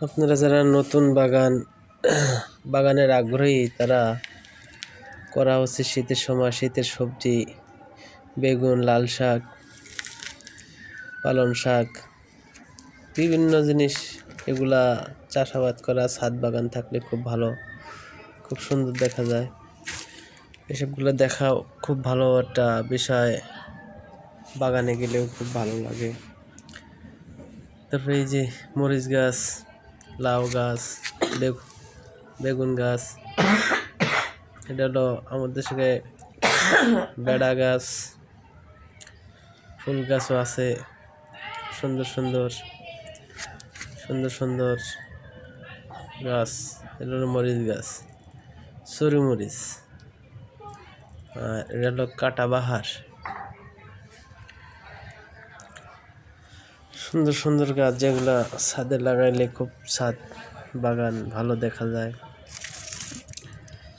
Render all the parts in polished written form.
আপনারা যারা নতুন বাগানের আগ্রহী তারা করা হচ্ছে শীতের সময় শীতের সবজি বেগুন, লাল শাক, পালং শাক, বিভিন্ন জিনিস এগুলা চাষাবাদ করা। ছাদ বাগান থাকলে খুব ভালো, খুব সুন্দর দেখা যায়। এসবগুলো দেখা খুব ভালো একটা বিষয়, বাগানে গেলেও খুব ভালো লাগে। তারপরে এই যে মরিচ গাছ, লাউ গাছ, বেগুন গাছ, এটা হলো আমাদের দেশে বেড়া গাছ, ফুল গাছও আছে, সুন্দর সুন্দর সুন্দর সুন্দর গাছ। এটা হলো মরিচ গাছ, চুরি মরিচ, আর এটা হলো কাটা বাহার। সুন্দর সুন্দর গাছ যেগুলা ছাদে লাগাইলে খুব ছাদ বাগান ভালো দেখা যায়,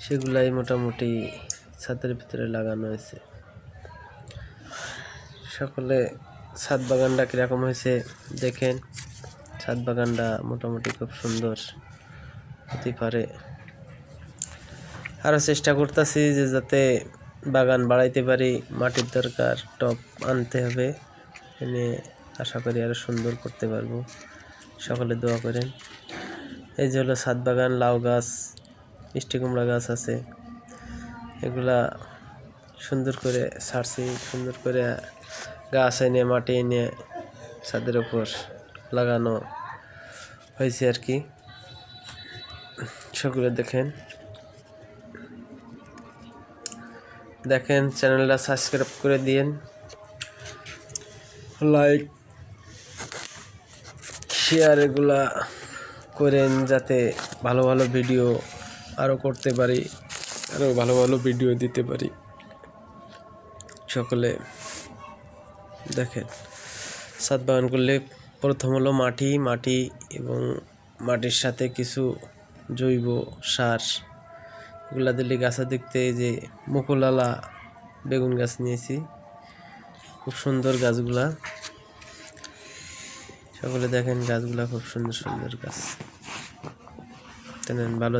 সেগুলাই মোটামুটি ছাদের ভিতরে লাগানো হয়েছে। সকলে ছাদ বাগানটা কীরকম হয়েছে দেখেন। ছাদ বাগানটা মোটামুটি খুব সুন্দর হতে পারে। আরও চেষ্টা করতেছি যে যাতে বাগান বাড়াইতে পারি। মাটির দরকার, টব আনতে হবে, এনে আশা করি আরও সুন্দর করতে পারবো। সকলে দোয়া করেন। এই যে হলো ছাদ বাগান, লাউ গাছ, মিষ্টি কুমড়া গাছ আছে, এগুলা সুন্দর করে ছাড়ছি, সুন্দর করে গাছ এনে মাটি এনে ছাদের উপর লাগানো হয়েছে আর কি। সকলে দেখেন চ্যানেলটা সাবস্ক্রাইব করে দিন, লাইক শেয়ার এগুলা করেন যাতে ভালো ভালো ভিডিও আরও করতে পারি, আরও ভালো ভালো ভিডিও দিতে পারি। সকলে দেখেন, ছাদ বাগান করলে প্রথম হলো মাটি এবং মাটির সাথে কিছু জৈব সার, এগুলা দিলে গাছে দেখতে যে মুকুলালা বেগুন গাছ নিয়েছি, খুব সুন্দর গাছগুলা। সকলে দেখেন গাছগুলা খুব সুন্দর সুন্দর গাছ। ভালো।